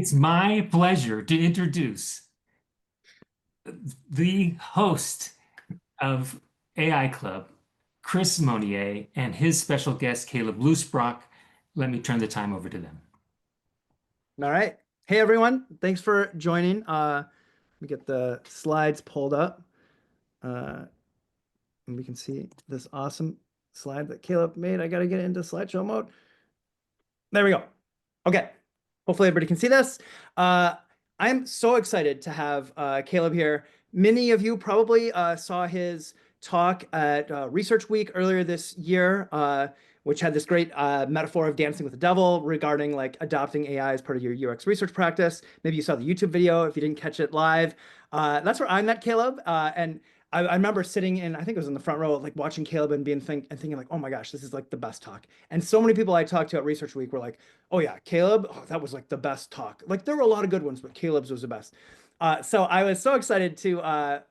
It's my pleasure to introduce the host of AI Club, Chris Monier, and his special guest, Kaleb Loosbrock. Let me turn the time over to them. All right. Hey, everyone. Thanks for joining. Let me get the slides pulled up. And we can see this awesome slide that Kaleb made. I got to get into slideshow mode. There we go. Okay. Hopefully everybody can see this. I'm so excited to have Kaleb here. Many of you probably saw his talk at Research Week earlier this year, which had this great metaphor of dancing with the devil regarding like adopting AI as part of your UX research practice. Maybe you saw the YouTube video if you didn't catch it live. That's where I met Kaleb, and I remember sitting in, I think it was in the front row, like watching Kaleb and thinking like, oh my gosh, this is like the best talk. And so many people I talked to at Research Week were like, oh yeah, Kaleb, oh, that was like the best talk. Like there were a lot of good ones, but Kaleb's was the best. So I was so excited to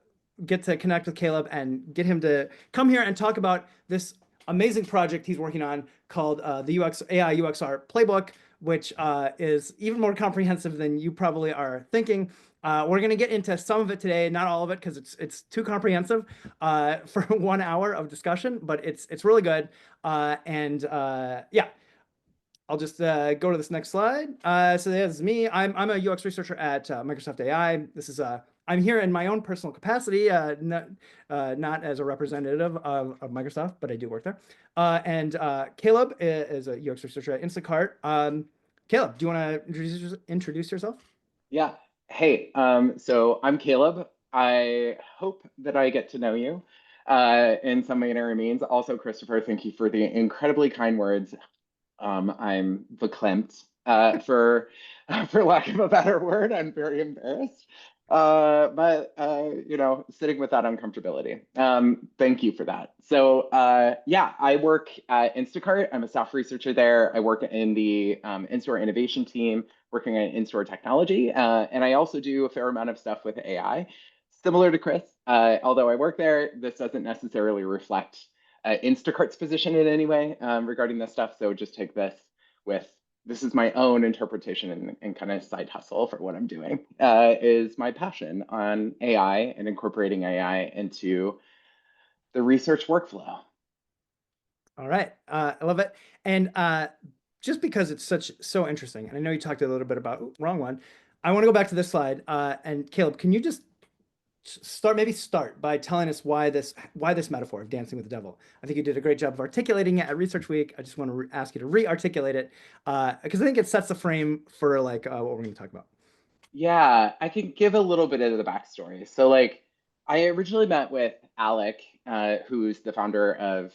get to connect with Kaleb and get him to come here and talk about this amazing project he's working on called the AI UXR Playbook, which is even more comprehensive than you probably are thinking. We're going to get into some of it today, not all of it, because it's too comprehensive for 1 hour of discussion, but it's really good. Yeah, I'll just go to this next slide. So this is me. I'm a UX researcher at Microsoft AI. This is I'm here in my own personal capacity, not as a representative of Microsoft, but I do work there. And Kaleb is a UX researcher at Instacart. Kaleb, do you want to introduce yourself? Yeah. Hey, so I'm Kaleb. I hope that I get to know you in some manner or means. Also, Christopher, thank you for the incredibly kind words. I'm verklempt, for lack of a better word. I'm very embarrassed. But you know, sitting with that uncomfortability. Thank you for that. So yeah, I work at Instacart. I'm a staff researcher there. I work in the in-store innovation team, working on in-store technology. And I also do a fair amount of stuff with AI. Similar to Chris, although I work there, this doesn't necessarily reflect Instacart's position in any way regarding this stuff. So just take this with, this is my own interpretation and kind of side hustle for what I'm doing, is my passion on AI and incorporating AI into the research workflow. All right. I love it. And just because it's so interesting, and I know you talked a little bit about, ooh, wrong one. I want to go back to this slide. And Kaleb, can you just start by telling us why this metaphor of dancing with the devil? I think you did a great job of articulating it at Research Week. I just want to ask you to re-articulate it because I think it sets the frame for like what we're going to talk about. Yeah, I can give a little bit of the backstory. So like, I originally met with Alec, who's the founder of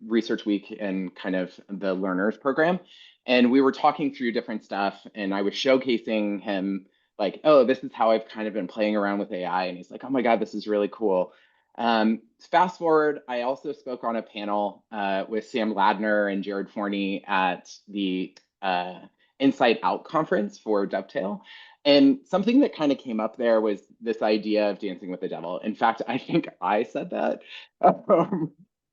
Research Week and kind of the Learners program. And we were talking through different stuff and I was showcasing him like, oh, this is how I've kind of been playing around with AI. And he's like, oh my God, this is really cool. Fast forward, I also spoke on a panel with Sam Ladner and Jared Forney at the Insight Out conference for Dovetail. And something that kind of came up there was this idea of dancing with the devil. In fact, I think I said that.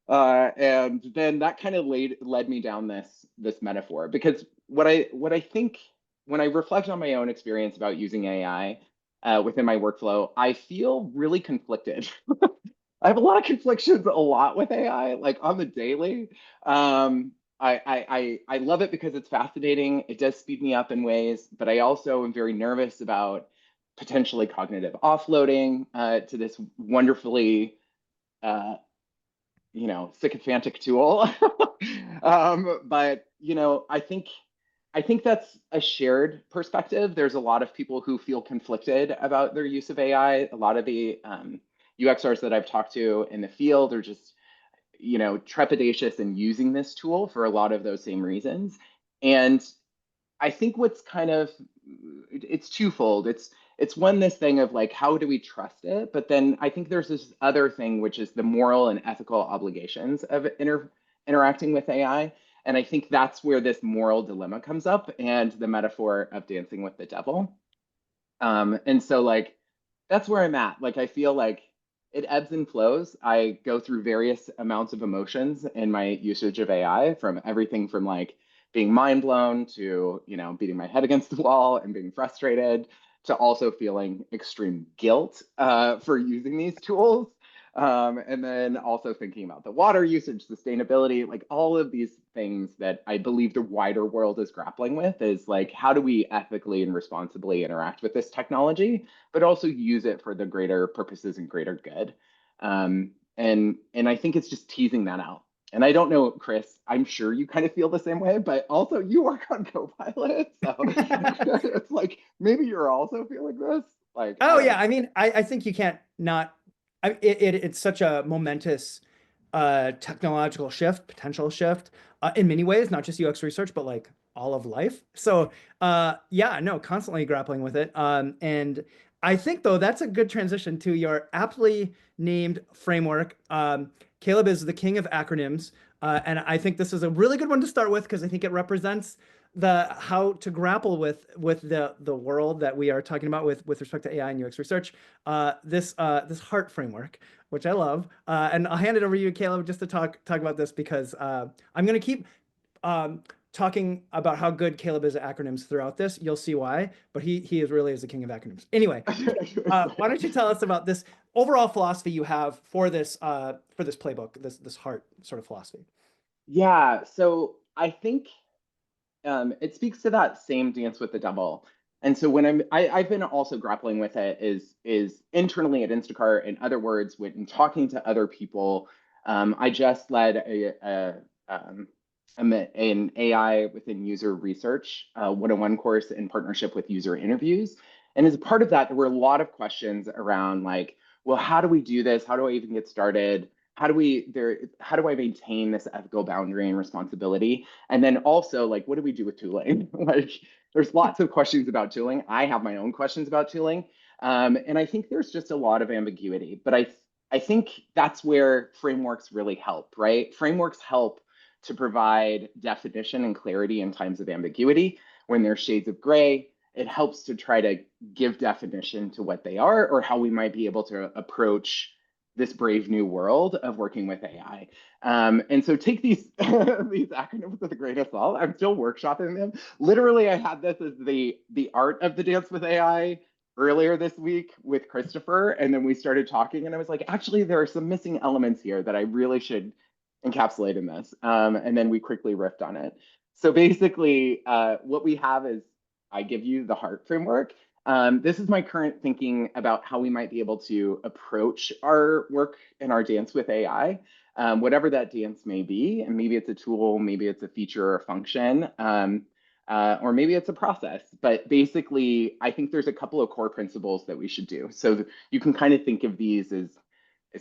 And then that kind of led me down this metaphor, because what I think when I reflect on my own experience about using AI within my workflow, I feel really conflicted. I have a lot of conflictions a lot with AI, like on the daily. I love it because it's fascinating. It does speed me up in ways, but I also am very nervous about potentially cognitive offloading to this wonderfully, you know, sycophantic tool. But you know, I think that's a shared perspective. There's a lot of people who feel conflicted about their use of AI. A lot of the UXRs that I've talked to in the field are just, you know, trepidatious in using this tool for a lot of those same reasons. And I think what's kind of, it's twofold. It's one, this thing of like, how do we trust it? But then I think there's this other thing, which is the moral and ethical obligations of interacting with AI. And I think that's where this moral dilemma comes up and the metaphor of dancing with the devil. And so like, that's where I'm at. Like, I feel like it ebbs and flows. I go through various amounts of emotions in my usage of AI, from everything from like being mind blown to, beating my head against the wall and being frustrated to also feeling extreme guilt for using these tools. And then also thinking about the water usage, sustainability, like all of these things that I believe the wider world is grappling with is like, how do we ethically and responsibly interact with this technology, but also use it for the greater purposes and greater good. And I think it's just teasing that out. And I don't know, Chris, I'm sure you kind of feel the same way, but also you work on Copilot. So it's like, maybe you're also feeling this. Like, Oh yeah, I mean, I think you can't not. It's such a momentous technological shift, potential shift in many ways, not just UX research, but like all of life. So yeah, no, constantly grappling with it. And I think though that's a good transition to your aptly named framework. Kaleb is the king of acronyms, and I think this is a really good one to start with because I think it represents the how to grapple with the world that we are talking about with respect to AI and UX research. This H.E.A.R.T framework, which I love, and I'll hand it over to you, Kaleb, just to talk about this because I'm going to keep talking about how good Kaleb is at acronyms throughout this. You'll see why, but he is really is the king of acronyms. Anyway, why don't you tell us about this overall philosophy you have for this playbook, this H.E.A.R.T sort of philosophy? Yeah, so I think it speaks to that same dance with the devil. And so when I've been also grappling with it is internally at Instacart. In other words, when talking to other people, I just led an AI within user research 101 course in partnership with user interviews. And as a part of that, there were a lot of questions around like, well, how do we do this? How do I even get started? How do I maintain this ethical boundary and responsibility? And then also, like, what do we do with tooling? Like, there's lots of questions about tooling. I have my own questions about tooling. And I think there's just a lot of ambiguity. But I think that's where frameworks really help, right? Frameworks help to provide definition and clarity in times of ambiguity. When there's shades of gray, it helps to try to give definition to what they are or how we might be able to approach this brave new world of working with AI. And so take these these acronyms with a grain of salt. I'm still workshopping them. Literally, I had this as the art of the dance with AI earlier this week with Christopher, and then we started talking, and I was like, actually, there are some missing elements here that I really should encapsulate in this. And then we quickly riffed on it. So basically, what we have is I give you the H.E.A.R.T framework. This is my current thinking about how we might be able to approach our work and our dance with AI, whatever that dance may be. And maybe it's a tool, maybe it's a feature or a function, or maybe it's a process. But basically, I think there's a couple of core principles that we should do. So you can kind of think of these as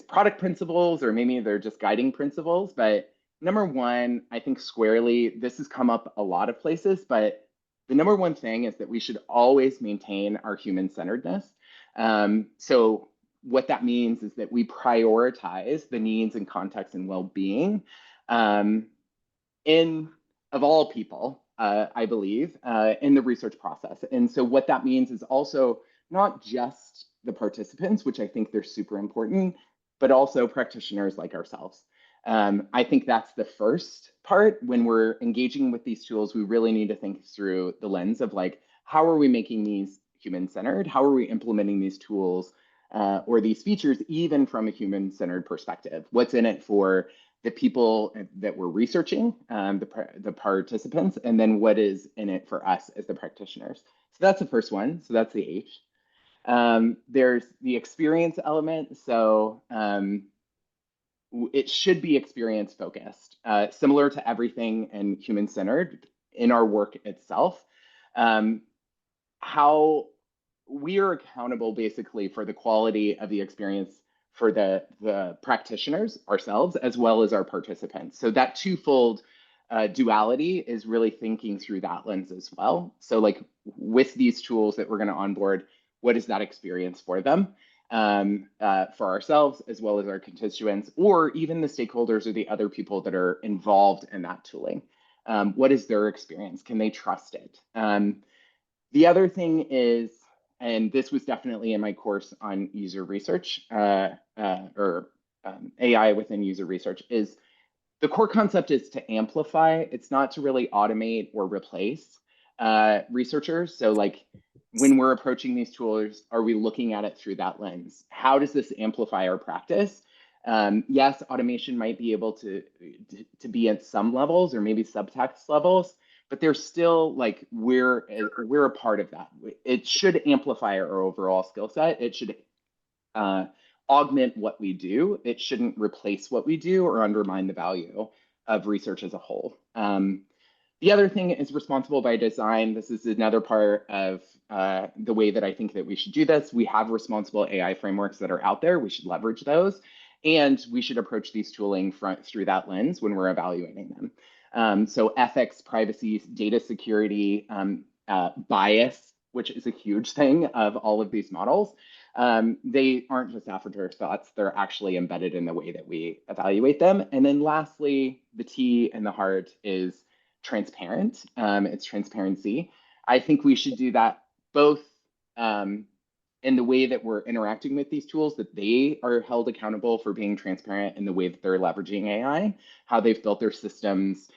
product principles, or maybe they're just guiding principles. But number one, I think squarely, this has come up a lot of places, but the number one thing is that we should always maintain our human-centeredness. So what that means is that we prioritize the needs and context and well-being of all people, I believe, in the research process. And so what that means is also not just the participants, which I think they're super important, but also practitioners like ourselves. I think that's the first part. When we're engaging with these tools, we really need to think through the lens of like, how are we making these human-centered? How are we implementing these tools or these features even from a human-centered perspective? What's in it for the people that we're researching, the participants, and then what is in it for us as the practitioners? So that's the first one. So that's the H. There's the experience element. So it should be experience focused, similar to everything and human centered in our work itself. How we are accountable basically for the quality of the experience for the practitioners ourselves, as well as our participants. So that twofold duality is really thinking through that lens as well. So like with these tools that we're going to onboard, what is that experience for them? For ourselves, as well as our constituents, or even the stakeholders or the other people that are involved in that tooling. What is their experience? Can they trust it? The other thing is, and this was definitely in my course on user research or AI within user research, is the core concept is to amplify. It's not to really automate or replace researchers. So like when we're approaching these tools, are we looking at it through that lens? How does this amplify our practice? Yes, automation might be able to be at some levels or maybe subtext levels, but there's still like we're a part of that. It should amplify our overall skill set. It should augment what we do. It shouldn't replace what we do or undermine the value of research as a whole. The other thing is responsible by design. This is another part of the way that I think that we should do this. We have responsible AI frameworks that are out there. We should leverage those. And we should approach these tooling through that lens when we're evaluating them. So ethics, privacy, data security, bias, which is a huge thing of all of these models. They aren't just afterthoughts, they're actually embedded in the way that we evaluate them. And then lastly, the T and the heart is transparent. It's transparency. I think we should do that both in the way that we're interacting with these tools, that they are held accountable for being transparent in the way that they're leveraging AI, how they've built their systems,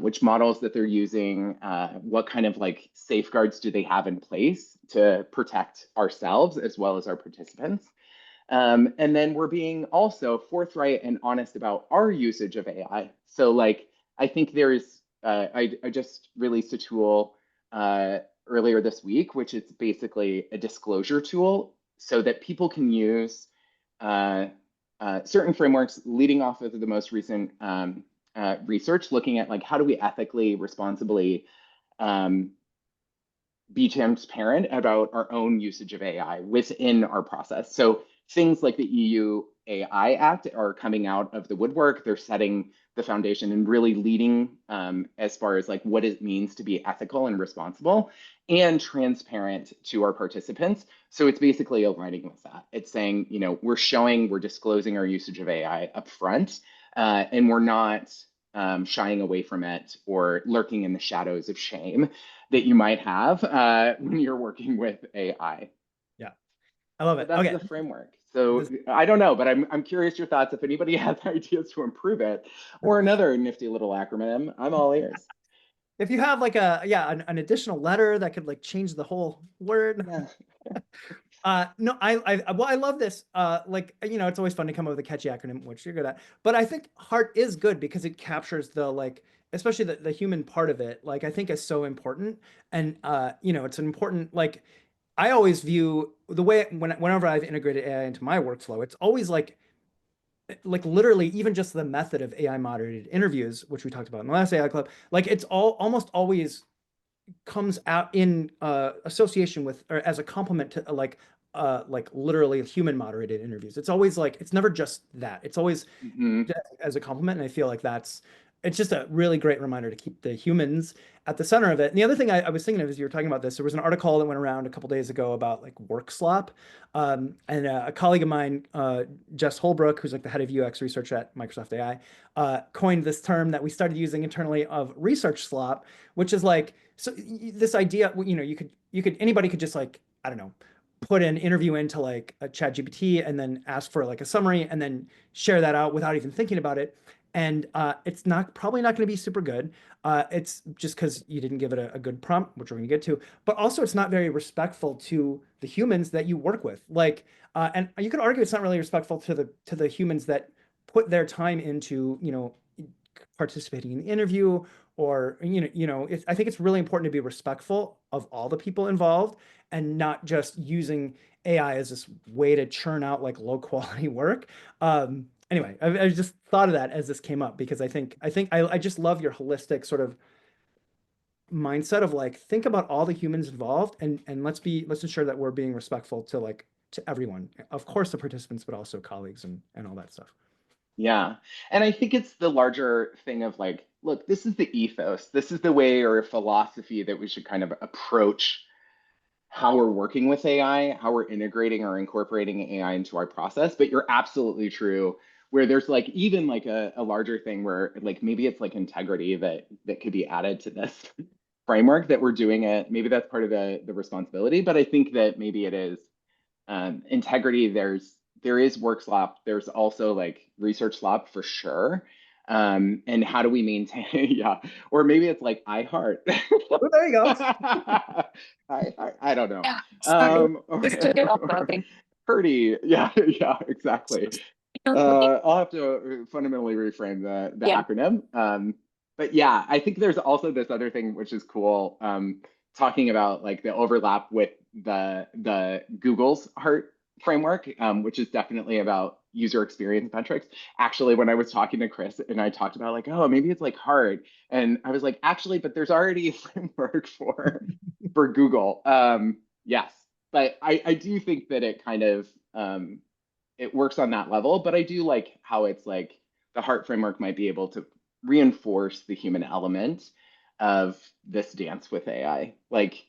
which models that they're using, what kind of like safeguards do they have in place to protect ourselves as well as our participants. And then we're being also forthright and honest about our usage of AI. So like, I think there's, I just released a tool earlier this week, which is basically a disclosure tool so that people can use certain frameworks leading off of the most recent research, looking at like, how do we ethically, responsibly be transparent about our own usage of AI within our process. So things like the EU AI Act are coming out of the woodwork. They're setting the foundation and really leading as far as like what it means to be ethical and responsible and transparent to our participants. So it's basically aligning with that. It's saying, you know, we're disclosing our usage of AI up front, and we're not shying away from it or lurking in the shadows of shame that you might have when you're working with AI. Yeah, I love it. That's Okay. the framework. So I don't know, but I'm curious your thoughts. If anybody has ideas to improve it or another nifty little acronym, I'm all ears. If you have like an additional letter that could like change the whole word. Yeah. No, I love this. Like, you know, it's always fun to come up with a catchy acronym, which you're good at. But I think heart is good because it captures the like, especially the human part of it. Like, I think is so important. And you know, it's an important like. I always view the way whenever I've integrated AI into my workflow, it's always like literally even just the method of AI moderated interviews, which we talked about in the last AI club. Like, it's almost always comes out in association with or as a complement to like literally human moderated interviews. It's always like it's never just that. It's always as a compliment, and I feel like it's just a really great reminder to keep the humans at the center of it. And the other thing I was thinking of as you were talking about this, there was an article that went around a couple days ago about like work slop, and a colleague of mine, Jess Holbrook, who's like the head of UX research at Microsoft AI, coined this term that we started using internally of research slop, which is like this idea, you know, anybody could just like, I don't know, put an interview into like a chat GPT and then ask for like a summary and then share that out without even thinking about it. And it's probably not going to be super good. It's just because you didn't give it a good prompt, which we're going to get to. But also, it's not very respectful to the humans that you work with. Like, and you could argue it's not really respectful to the humans that put their time into, you know, participating in the interview, or I think it's really important to be respectful of all the people involved and not just using AI as this way to churn out like low quality work. Anyway, I just thought of that as this came up because I just love your holistic sort of mindset of like think about all the humans involved and let's ensure that we're being respectful to everyone, of course the participants, but also colleagues and all that stuff. Yeah. And I think it's the larger thing of like, look, this is the ethos. This is the way or philosophy that we should kind of approach how we're working with AI, how we're integrating or incorporating AI into our process. But you're absolutely true, where there's like even like a larger thing where like maybe it's like integrity that could be added to this framework that we're doing it. Maybe that's part of the responsibility, but I think that maybe it is integrity. There is work slop. There's also like research slop for sure. And how do we maintain, yeah, or maybe it's like I.H.E.A.R.T. Oh, there you go. I don't know. Yeah, sorry. Or, Just took it off or moving. H.E.A.R.T, yeah, yeah, exactly. I'll have to fundamentally reframe the Yeah. acronym. But yeah, I think there's also this other thing which is cool, talking about like the overlap with the Google's H.E.A.R.T framework, which is definitely about user experience metrics. Actually, when I was talking to Chris and I talked about like, oh, maybe it's like H.E.A.R.T, and I was like, actually, but there's already a framework for Google. Yes, but I do think that it kind of it works on that level, but I do like how it's like the H.E.A.R.T framework might be able to reinforce the human element of this dance with AI. Like,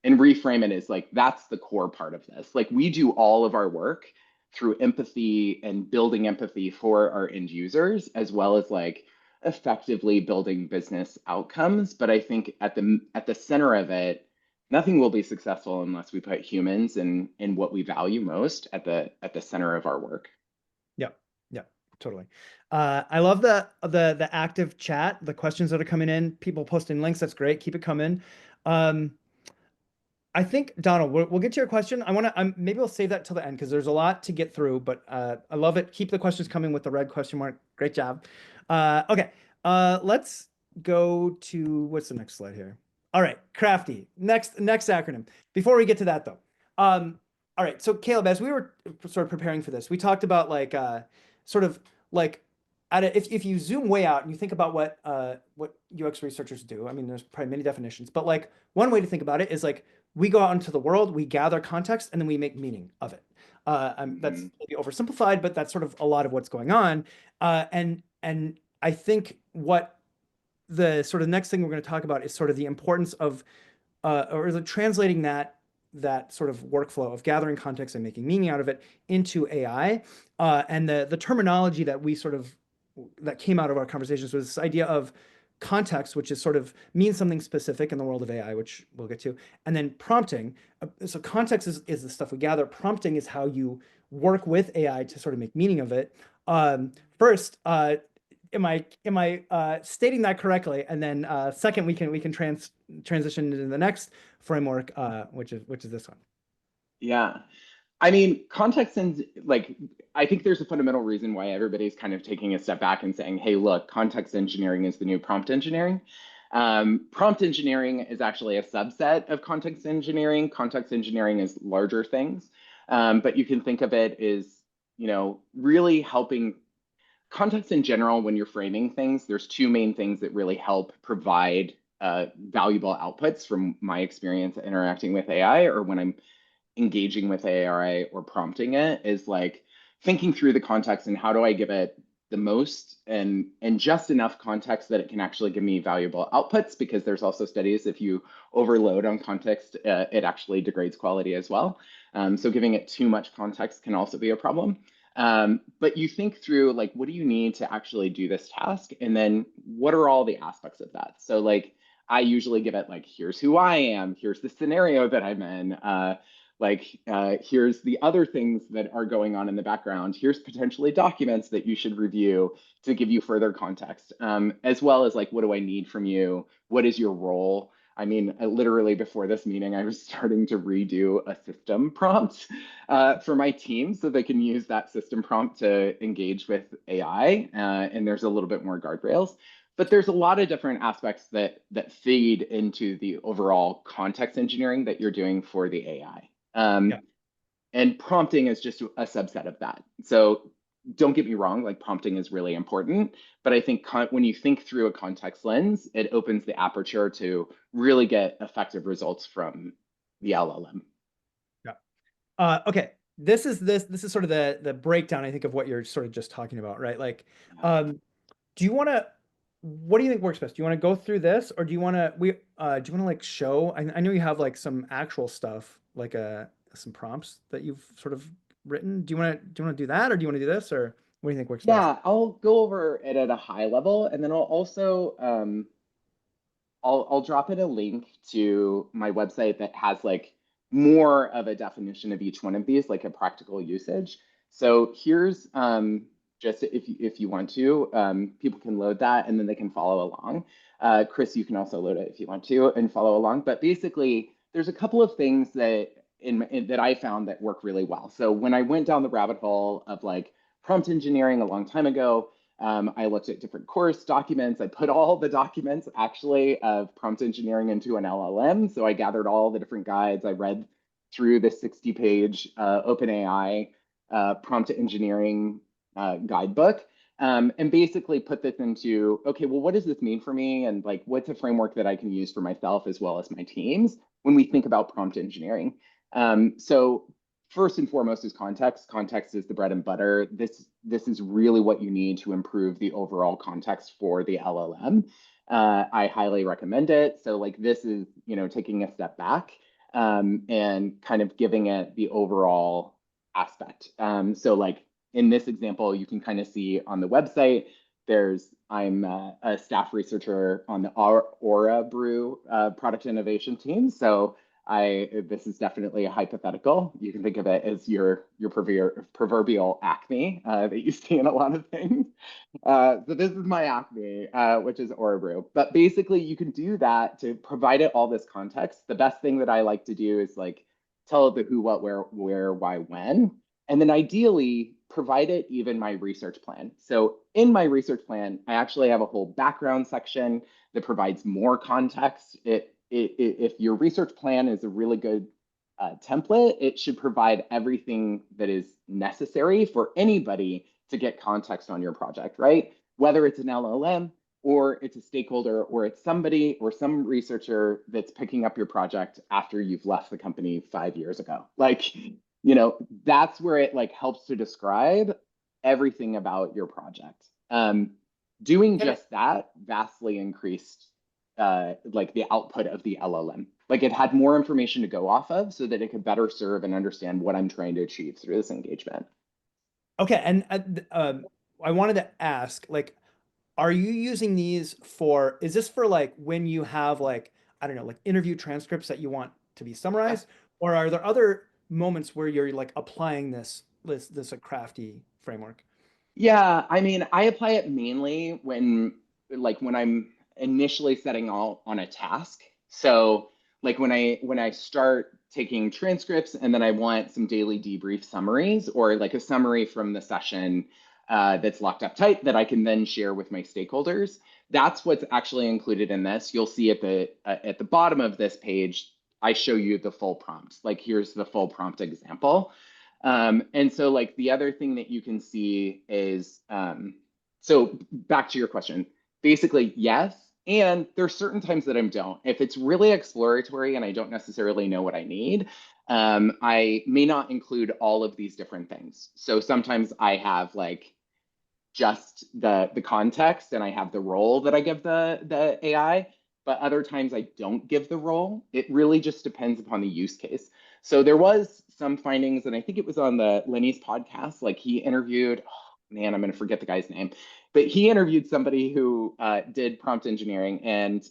and reframe it as like, that's the core part of this. Like, we do all of our work through empathy and building empathy for our end users, as well as like effectively building business outcomes. But I think at the center of it, nothing will be successful unless we put humans in what we value most at the center of our work. Yeah, yeah, totally. I love the active chat, the questions that are coming in, people posting links. That's great. Keep it coming. I think Donald, we'll get to your question. Maybe we'll save that till the end because there's a lot to get through. But I love it. Keep the questions coming with the red question mark. Great job. Okay, let's go to what's the next slide here. All right, CRAFTe. Next acronym. Before we get to that though, all right. So Kaleb, as we were sort of preparing for this, we talked about like sort of like if you zoom way out and you think about what UX researchers do. I mean, there's probably many definitions, but like one way to think about it is like we go out into the world, we gather context, and then we make meaning of it. That's maybe oversimplified, but that's sort of a lot of what's going on. And I think what the sort of next thing we're going to talk about is sort of the importance of or is it translating that sort of workflow of gathering context and making meaning out of it into AI. And the terminology that we sort of that came out of our conversations was this idea of context, which is sort of means something specific in the world of AI, which we'll get to, and then prompting. So context is the stuff we gather. Prompting is how you work with AI to sort of make meaning of it. First, am I stating that correctly? And then second, we can transition into the next framework, which is this one. Yeah. I mean, context and like, I think there's a fundamental reason why everybody's kind of taking a step back and saying, hey, look, context engineering is the new prompt engineering. Prompt engineering is actually a subset of context engineering. Context engineering is larger things, but you can think of it as, you know, really helping context in general. When you're framing things, there's two main things that really help provide valuable outputs from my experience interacting with AI or when I'm engaging with AI or prompting it is like thinking through the context and how do I give it the most and just enough context that it can actually give me valuable outputs, because there's also studies if you overload on context, it actually degrades quality as well. So giving it too much context can also be a problem. But you think through like, what do you need to actually do this task? And then what are all the aspects of that? So like, I usually give it like, here's who I am, here's the scenario that I'm in, here's the other things that are going on in the background. Here's potentially documents that you should review to give you further context, as well as like, what do I need from you? What is your role? I mean, literally before this meeting, I was starting to redo a system prompt for my team so they can use that system prompt to engage with AI. And there's a little bit more guardrails. But there's a lot of different aspects that feed into the overall context engineering that you're doing for the AI. Yeah. And prompting is just a subset of that. So don't get me wrong, like prompting is really important, but I think when you think through a context lens, it opens the aperture to really get effective results from the LLM. Yeah. Okay. This is sort of the breakdown, I think, of what you're sort of just talking about, right? Like, do you want to, what do you think works best? Do you want to go through this, or do you want to, do you want to like show, I know you have like some actual stuff, like some prompts that you've sort of written. Do you want to do that, or do you want to do this, or what do you think works best? Yeah, I'll go over it at a high level, and then I'll also I'll drop in a link to my website that has like more of a definition of each one of these, like a practical usage. So here's just if you want to. People can load that and then they can follow along. Chris, you can also load it if you want to and follow along. But basically, there's a couple of things that that I found that work really well. So when I went down the rabbit hole of like prompt engineering a long time ago, I looked at different course documents. I put all the documents actually of prompt engineering into an LLM. So I gathered all the different guides. I read through the 60-page OpenAI prompt engineering guidebook, and basically put this into, okay, well, what does this mean for me? And like, what's a framework that I can use for myself as well as my teams when we think about prompt engineering? So first and foremost is context. Context is the bread and butter. This is really what you need to improve the overall context for the LLM. I highly recommend it. So like this is, taking a step back and kind of giving it the overall aspect. So like in this example, you can kind of see on the website, I'm a staff researcher on the Aura Brew product innovation team. So this is definitely a hypothetical. You can think of it as your proverbial acne that you see in a lot of things. So this is my acne, which is Aura Brew. But basically, you can do that to provide it all this context. The best thing that I like to do is like tell it the who, what, where, why, when, and then ideally provide it even my research plan. So in my research plan, I actually have a whole background section that provides more context. If your research plan is a really good template, it should provide everything that is necessary for anybody to get context on your project, right? Whether it's an LLM or it's a stakeholder or it's somebody or some researcher that's picking up your project after you've left the company 5 years ago. Like, that's where it like helps to describe everything about your project. Doing just that vastly increased like the output of the LLM. Like it had more information to go off of so that it could better serve and understand what I'm trying to achieve through this engagement. Okay, and I wanted to ask, like, are you using these for, is this for like when you have like, I don't know, like interview transcripts that you want to be summarized, or are there other moments where you're like applying this a CRAFTe framework? Yeah, I mean, I apply it mainly when I'm initially setting out on a task. So like when I start taking transcripts and then I want some daily debrief summaries or like a summary from the session that's locked up tight that I can then share with my stakeholders. That's what's actually included in this. You'll see at the bottom of this page, I show you the full prompt. Like here's the full prompt example. And so like the other thing that you can see is, so back to your question, basically, yes. And there's certain times that I don't. If it's really exploratory and I don't necessarily know what I need, I may not include all of these different things. So sometimes I have like just the context and I have the role that I give the AI, but other times I don't give the role. It really just depends upon the use case. So there was some findings, and I think it was on the Lenny's podcast, like he interviewed, oh, man, I'm going to forget the guy's name, but he interviewed somebody who did prompt engineering and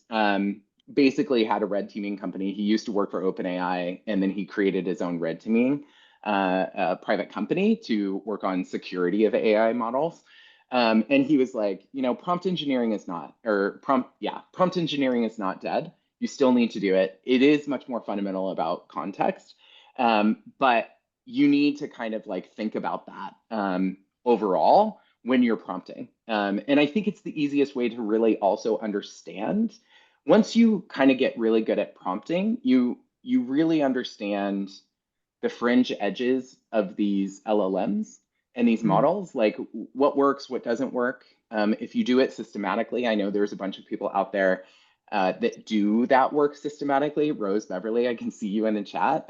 basically had a red teaming company. He used to work for OpenAI, and then he created his own red teaming private company to work on security of AI models. And he was like, prompt engineering is not, prompt engineering is not dead. You still need to do it. It is much more fundamental about context, but you need to kind of like think about that overall when you're prompting. And I think it's the easiest way to really also understand. Once you kind of get really good at prompting, you really understand the fringe edges of these LLMs and these models, like what works, what doesn't work. If you do it systematically, I know there's a bunch of people out there that do that work systematically. Rose Beverly, I can see you in the chat.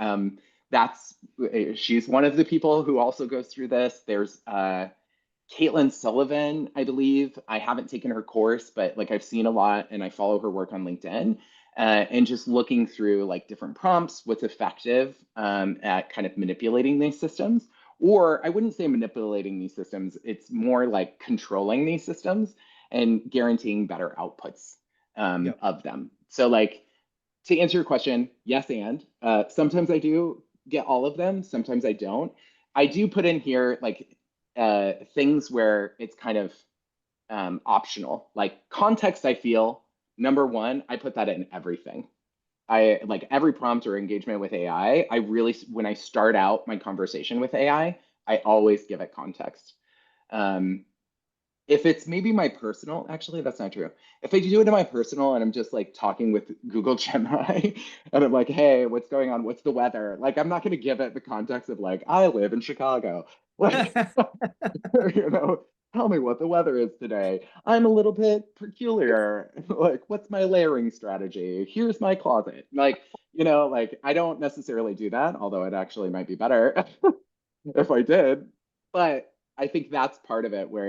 She's one of the people who also goes through this. There's Caitlin Sullivan, I believe. I haven't taken her course, but like I've seen a lot and I follow her work on LinkedIn. And just looking through like different prompts, what's effective at kind of manipulating these systems. Or I wouldn't say manipulating these systems, it's more like controlling these systems and guaranteeing better outputs of them. So like to answer your question, yes, and sometimes I do get all of them, sometimes I don't. I do put in here like things where it's kind of optional. Like context, I feel, number one, I put that in everything. I like every prompt or engagement with AI. I really, when I start out my conversation with AI, I always give it context. Um, if it's maybe my personal, actually, that's not true. If I do it in my personal and I'm just like talking with Google Gemini and I'm like, hey, what's going on? What's the weather? Like, I'm not going to give it the context of like, I live in Chicago. Like, you know, tell me what the weather is today. I'm a little bit peculiar. Like, what's my layering strategy? Here's my closet. Like, you know, like I don't necessarily do that, although it actually might be better if I did. But I think that's part of it where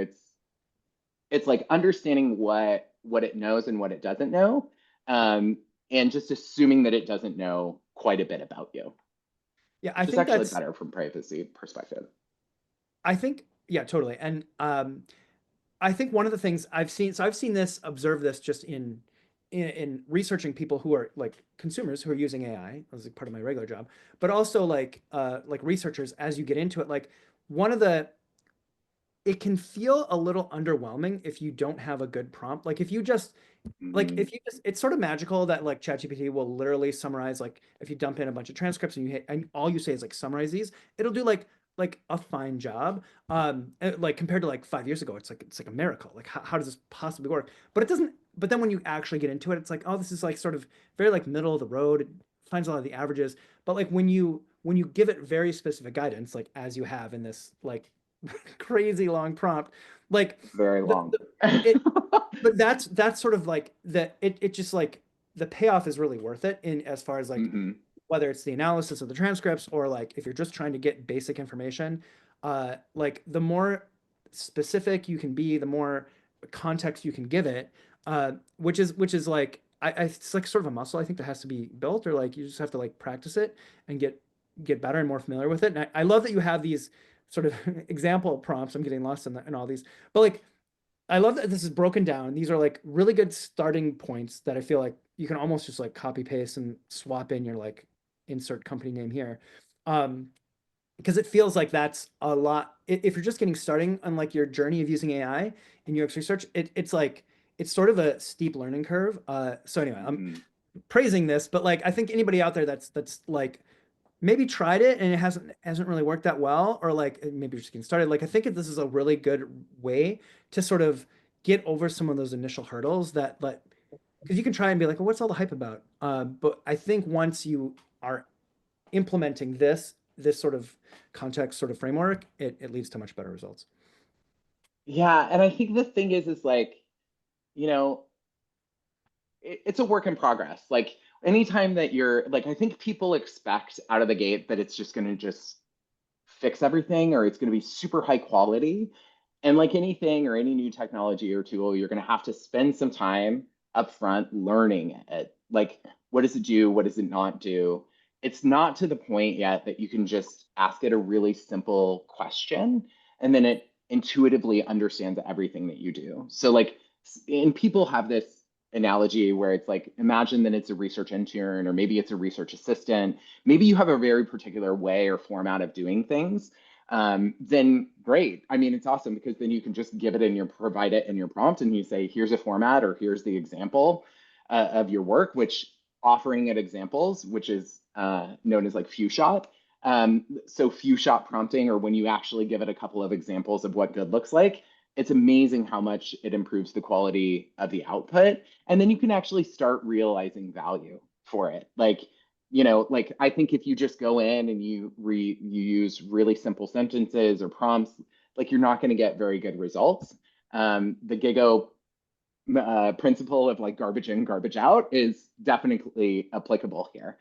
it's like understanding what it knows and what it doesn't know, and just assuming that it doesn't know quite a bit about you. Yeah, Which is actually better from privacy perspective. I think, yeah, totally. And I think one of the things I've seen, so I've seen this, observed this just in researching people who are like consumers who are using AI as like part of my regular job, but also like researchers as you get into it, like one of the it can feel a little underwhelming if you don't have a good prompt. Like if you just like Mm, if you just it's sort of magical that like ChatGPT will literally summarize, like if you dump in a bunch of transcripts and you hit and all you say is like summarize these, it'll do like a fine job. Like compared to like 5 years ago, it's like a miracle. Like how does this possibly work? But it doesn't, but then when you actually get into it, it's like, oh, this is like sort of very like middle of the road. It finds a lot of the averages. But like when you give it very specific guidance, like as you have in this like crazy long prompt, like very long. the it but that's sort of like it just like the payoff is really worth it in as far as like Hmm. whether it's the analysis of the transcripts or like if you're just trying to get basic information, like the more specific you can be, the more context you can give it, which is like it's like sort of a muscle I think that has to be built, or like you just have to like practice it and get better and more familiar with it. And I love that you have these sort of example prompts. I'm getting lost in all these, but like I love that this is broken down. These are like really good starting points that I feel like you can almost just like copy paste and swap in your like insert company name here. Um, because it feels like that's a lot. If you're just getting starting on like your journey of using AI in UX research, it's like it's sort of a steep learning curve. So anyway, I'm Hmm. praising this, but like I think anybody out there that's like maybe tried it and it hasn't really worked that well, or like maybe you're just getting started, like I think this is a really good way to sort of get over some of those initial hurdles that like because you can try and be like, well, what's all the hype about, but I think once you are implementing this sort of context sort of framework, it leads to much better results. Yeah, and I think the thing is like, you know, it's a work in progress. Like anytime that you're like, I think people expect out of the gate that it's just going to just fix everything or it's going to be super high quality. And like anything or any new technology or tool, you're going to have to spend some time upfront learning it. Like, what does it do? What does it not do? It's not to the point yet that you can just ask it a really simple question and then it intuitively understands everything that you do. So, like, and people have this analogy where it's like, imagine that it's a research intern or maybe it's a research assistant. Maybe you have a very particular way or format of doing things. Then great. I mean, it's awesome because then you can just give it in your provide it in your prompt and you say, here's a format or here's the example of your work, which offering it examples, which is known as like few shot. So few shot prompting, or when you actually give it a couple of examples of what good looks like, it's amazing how much it improves the quality of the output. And then you can actually start realizing value for it. Like, you know, like I think if you just go in and you use really simple sentences or prompts, like you're not going to get very good results. The Gigo principle of like garbage in, garbage out is definitely applicable here,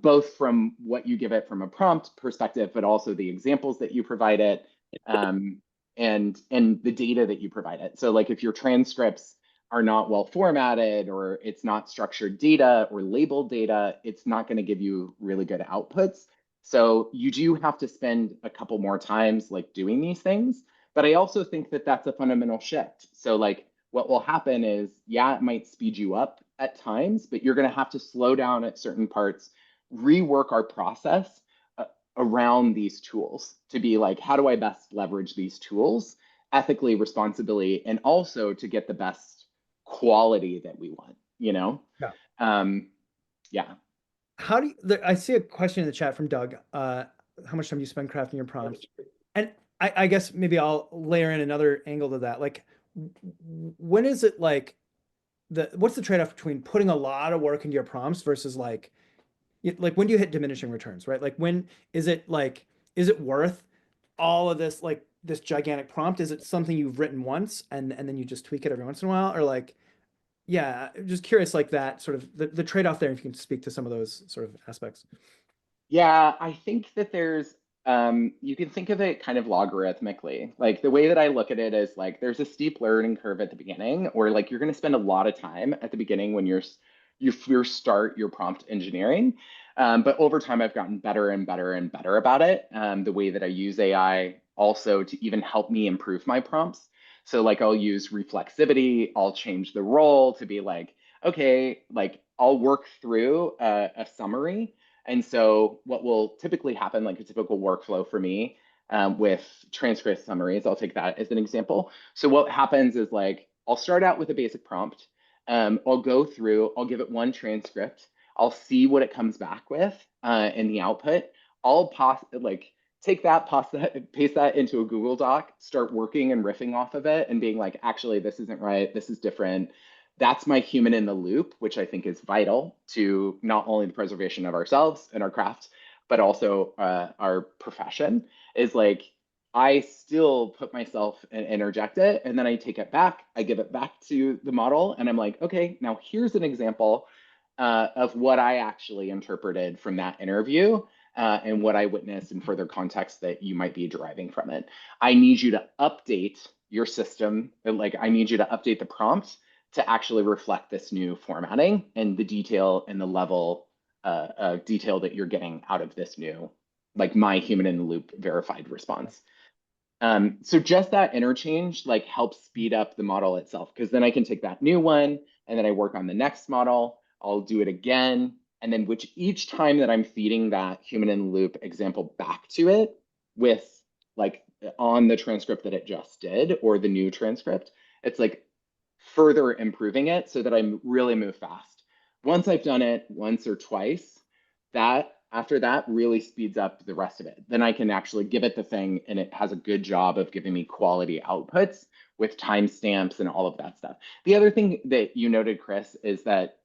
both from what you give it from a prompt perspective, but also the examples that you provide it, um, and the data that you provide it. So like if your transcripts are not well formatted or it's not structured data or labeled data, it's not going to give you really good outputs. So you do have to spend a couple more times like doing these things. But I also think that that's a fundamental shift. So like what will happen is, yeah, it might speed you up at times, but you're going to have to slow down at certain parts, rework our process around these tools to be like, how do I best leverage these tools ethically, responsibly, and also to get the best quality that we want, you know? Yeah. Yeah. How do you, I see a question in the chat from Doug. How much time do you spend crafting your prompts? And I guess maybe I'll layer in another angle to that. Like, when is it like what's the trade-off between putting a lot of work into your prompts versus like when do you hit diminishing returns, right? Like when is it like, is it worth all of this, like this gigantic prompt? Is it something you've written once and then you just tweak it every once in a while? Or like, yeah, just curious, like that sort of the trade-off there, if you can speak to some of those sort of aspects. Yeah, I think that there's you can think of it kind of logarithmically. Like the way that I look at it is like there's a steep learning curve at the beginning, or like you're going to spend a lot of time at the beginning when you first start your prompt engineering. But over time, I've gotten better and better and better about it. The way that I use AI also to even help me improve my prompts. So like I'll use reflexivity, I'll change the role to be like, okay, like I'll work through a summary. And so what will typically happen, like a typical workflow for me with transcript summaries, I'll take that as an example. So what happens is like, I'll start out with a basic prompt. I'll go through, I'll give it one transcript. I'll see what it comes back with in the output. I'll take that, paste that into a Google Doc, start working and riffing off of it and being like, actually, this isn't right. This is different. That's my human in the loop, which I think is vital to not only the preservation of ourselves and our craft, but also our profession. Is like, I still put myself and interject it, and then I take it back, I give it back to the model, and I'm like, okay, now here's an example of what I actually interpreted from that interview and what I witnessed in further context that you might be deriving from it. I need you to update your system, like I need you to update the prompt to actually reflect this new formatting and the detail and the level of detail that you're getting out of this new, like my human in the loop verified response. So just that interchange like helps speed up the model itself, because then I can take that new one and then I work on the next model. I'll do it again. And then which each time that I'm feeding that human in the loop example back to it with like on the transcript that it just did or the new transcript, it's like further improving it so that I really move fast. Once I've done it once or twice, that after that really speeds up the rest of it. Then I can actually give it the thing and it has a good job of giving me quality outputs with timestamps and all of that stuff. The other thing that you noted, Chris, is that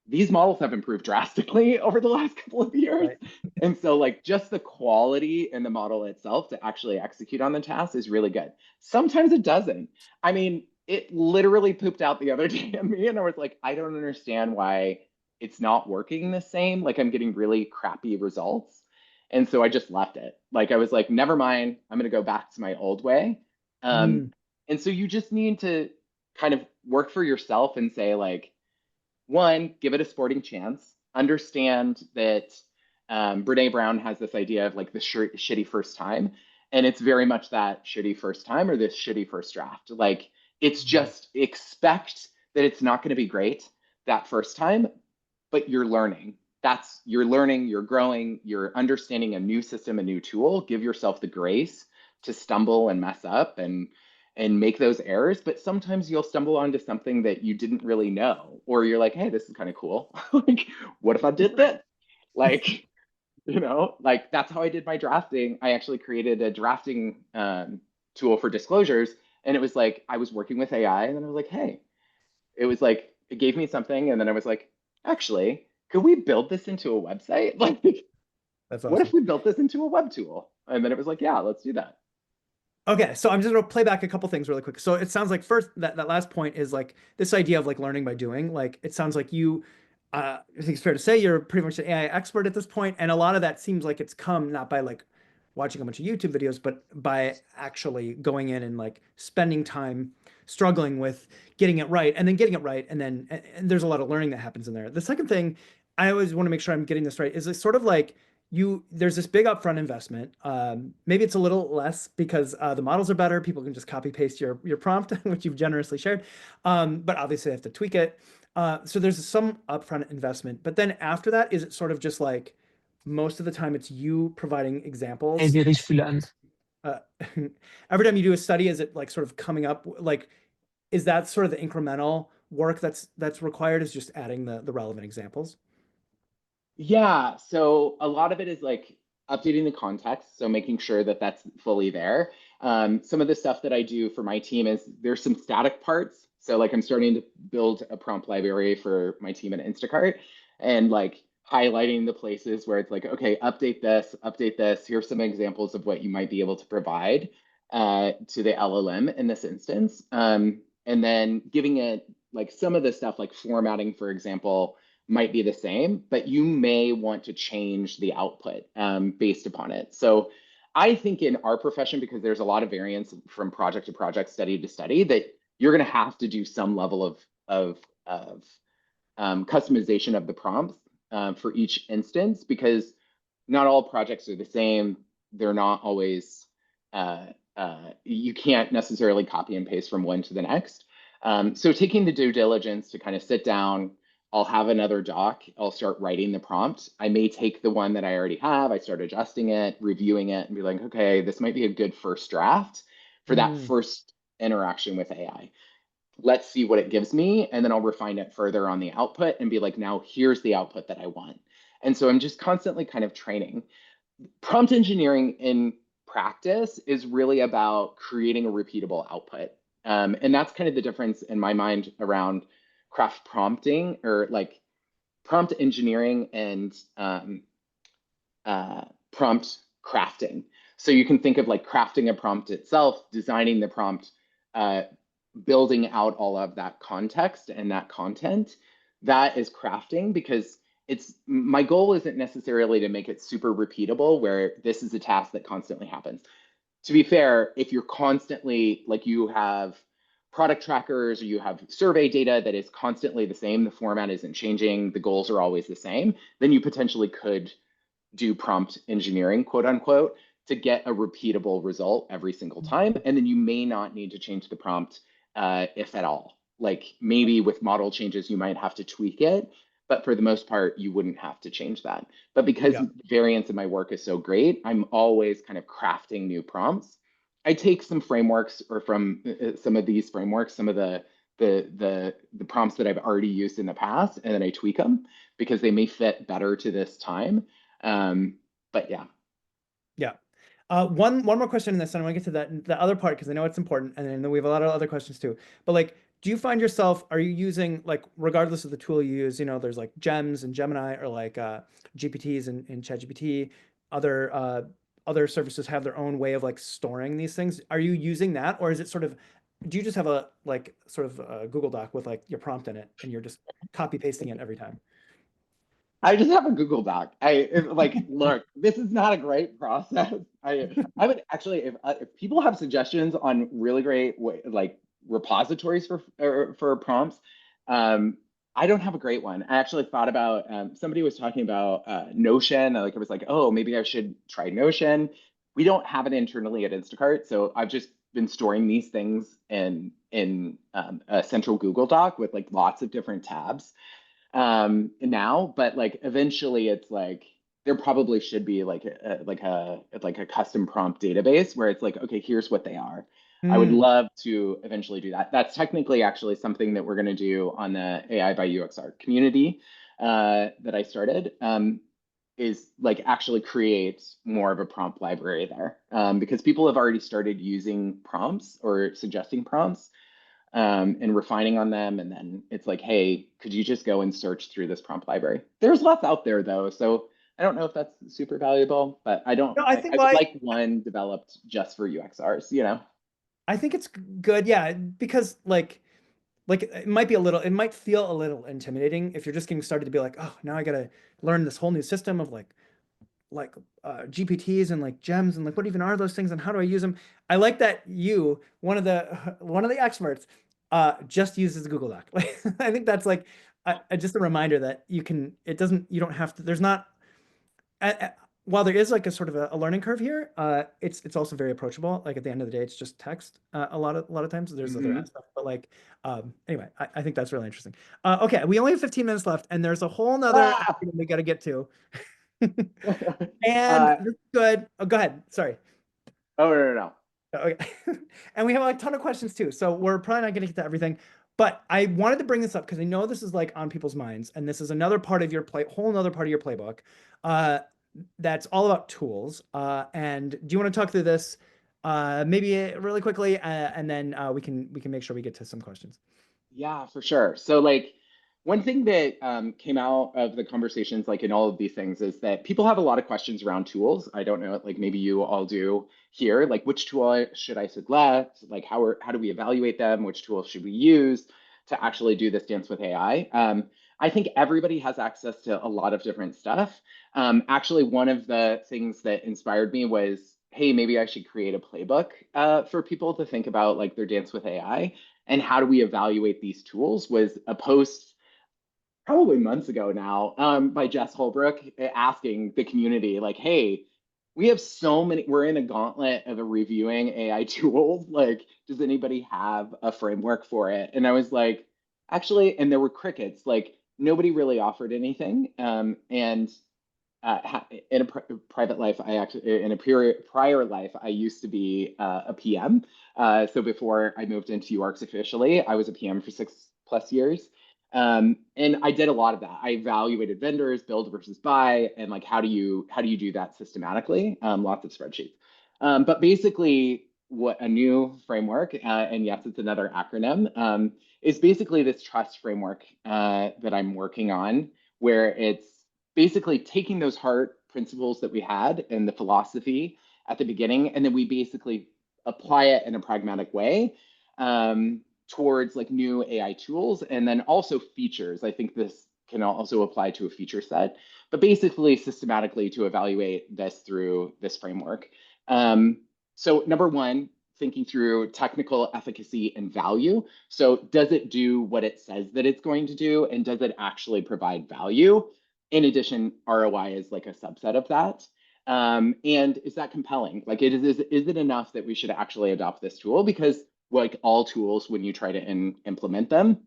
these models have improved drastically over the last couple of years. Right. And so like just the quality in the model itself to actually execute on the task is really good. Sometimes it doesn't. I mean, it literally pooped out the other day at me and I was like, I don't understand why it's not working the same. Like I'm getting really crappy results. And so I just left it. Like I was like, never mind, I'm gonna go back to my old way. Mm, And so you just need to kind of work for yourself and say like, one, give it a sporting chance. Understand that Brene Brown has this idea of like the shitty first time. And it's very much that shitty first time or this shitty first draft. Like it's just expect that it's not going to be great that first time, but you're learning. You're learning, you're growing, you're understanding a new system, a new tool. Give yourself the grace to stumble and mess up and make those errors, but sometimes you'll stumble onto something that you didn't really know, or you're like, hey, this is kind of cool. Like, what if I did that? Like, like that's how I did my drafting. I actually created a drafting tool for disclosures. And it was like, I was working with AI and then I was like, hey, it was like, it gave me something. And then I was like, actually, could we build this into a website? Like, that's what awesome. if we built this into a web tool? And then it was like, yeah, let's do that. Okay, so I'm just gonna play back a couple things really quick. So it sounds like first that last point is like this idea of like learning by doing. Like it sounds like you, I think it's fair to say you're pretty much an AI expert at this point, and a lot of that seems like it's come not by like watching a bunch of YouTube videos, but by actually going in and like spending time struggling with getting it right, and then getting it right, and then and there's a lot of learning that happens in there. The second thing I always want to make sure I'm getting this right is it's sort of like there's this big upfront investment. Maybe it's a little less because the models are better. People can just copy paste your prompt, which you've generously shared. But obviously, I have to tweak it. So there's some upfront investment. But then after that, is it sort of just like most of the time it's you providing Hey, examples. die Riechfühle an. Uh, every time you do a study, is it like sort of coming up, like, is that sort of the incremental work that's required, is just adding the relevant examples? Yeah, so a lot of it is like updating the context, so making sure that that's fully there. Some of the stuff that I do for my team is there's some static parts. So like I'm starting to build a prompt library for my team at Instacart and like highlighting the places where it's like, okay, update this. Here's some examples of what you might be able to provide to the LLM in this instance. And then giving it like some of the stuff like formatting, for example, might be the same, but you may want to change the output based upon it. So I think in our profession, because there's a lot of variance from project to project, study to study, that you're going to have to do some level of customization of the prompts for each instance, because not all projects are the same. They're not always, you can't necessarily copy and paste from one to the next. So taking the due diligence to kind of sit down, I'll have another doc, I'll start writing the prompt. I may take the one that I already have, I start adjusting it, reviewing it, and be like, okay, this might be a good first draft for that first interaction with AI. Let's see what it gives me, and then I'll refine it further on the output and be like, now here's the output that I want. And so I'm just constantly kind of training. Prompt engineering in practice is really about creating a repeatable output. And that's kind of the difference in my mind around craft prompting, or like prompt engineering and prompt crafting. So you can think of like crafting a prompt itself, designing the prompt, building out all of that context and that content. That is crafting, because it's my goal isn't necessarily to make it super repeatable where this is a task that constantly happens. To be fair, if you're constantly like you have product trackers or you have survey data that is constantly the same, the format isn't changing, the goals are always the same, then you potentially could do prompt engineering, quote unquote, to get a repeatable result every single time. And then you may not need to change the prompt if at all. Like maybe with model changes, you might have to tweak it, but for the most part, you wouldn't have to change that. But because the variance in my work is so great, I'm always kind of crafting new prompts. I take some frameworks, or from some of these frameworks, some of the prompts that I've already used in the past, and then I tweak them because they may fit better to this time. But yeah. Yeah. One more question in this, and I want to get to that the other part because I know it's important, and then we have a lot of other questions too. But like, do you find yourself, are you using, like, regardless of the tool you use, there's like Gems and Gemini, or like GPTs and ChatGPT, other services have their own way of like storing these things. Are you using that, or is it sort of, do you just have a like sort of a Google Doc with like your prompt in it and you're just copy pasting it every time? I just have a Google Doc. Like, look, this is not a great process. I would actually, if people have suggestions on really great like repositories for prompts, I don't have a great one. I actually thought about somebody was talking about Notion. Like I was like, oh, maybe I should try Notion. We don't have it internally at Instacart, so I've just been storing these things in a central Google Doc with like lots of different tabs now, but like eventually it's like there probably should be like a custom prompt database where it's like, okay, here's what they are. I would love to eventually do that. That's technically actually something that we're going to do on the AI by UXR community that I started, is like actually create more of a prompt library there, because people have already started using prompts or suggesting prompts and refining on them. And then it's like, hey, could you just go and search through this prompt library? There's lots out there though. So I don't know if that's super valuable, but I don't, No, I would like one developed just for UXRs, you know? I think it's good, yeah, because like it might be a little, it might feel a little intimidating if you're just getting started to be like, oh, now I gotta learn this whole new system of like GPTs and like gems and like what even are those things and how do I use them? I like that you, one of the experts, just uses Google Doc. Like I think that's like just a reminder that you don't have to. There's not. While there is like a sort of a learning curve here, it's also very approachable. Like at the end of the day, it's just text. A lot of times there's other stuff, but like anyway, I think that's really interesting. Okay, we only have 15 minutes left, and there's a whole nother Ah! we got to get to. And Uh, this is good. Oh, go ahead. Sorry. oh, no, no, no. Okay. And we have a ton of questions too. So we're probably not going to get to everything, but I wanted to bring this up because I know this is like on people's minds, and this is another part of your whole another part of your playbook. Uh, that's all about tools. And do you want to talk through this, maybe really quickly, and then we can make sure we get to some questions. Yeah, for sure. So like one thing that came out of the conversations like in all of these things is that people have a lot of questions around tools. I don't know, like maybe you all do here, like which tool should I select? Like how do we evaluate them? Which tools should we use to actually do this dance with AI? I think everybody has access to a lot of different stuff. Actually, one of the things that inspired me was, hey, maybe I should create a playbook for people to think about like their dance with AI and how do we evaluate these tools was a post probably months ago now by Jess Holbrook asking the community like, hey, we have so many, we're in a gauntlet of reviewing AI tools. Like, does anybody have a framework for it? And I was like, actually, and there were crickets, like nobody really offered anything. And in a private life, I actually, in a prior life, I used to be a PM. So before I moved into UARCs officially, I was a PM for 6+ years. And I did a lot of that. I evaluated vendors, build versus buy, and like how do you do that systematically? Lots of spreadsheets. But basically, what a new framework, and yes, it's another acronym, is basically this trust framework that I'm working on, where it's basically taking those heart principles that we had and the philosophy at the beginning, and then we basically apply it in a pragmatic way towards like new AI tools and then also features. I think this can also apply to a feature set, but basically systematically to evaluate this through this framework. So number one, thinking through technical efficacy and value. So does it do what it says that it's going to do, and does it actually provide value? In addition, ROI is like a subset of that. And is that compelling? Like, is it enough that we should actually adopt this tool? Because like all tools, when you try to implement them,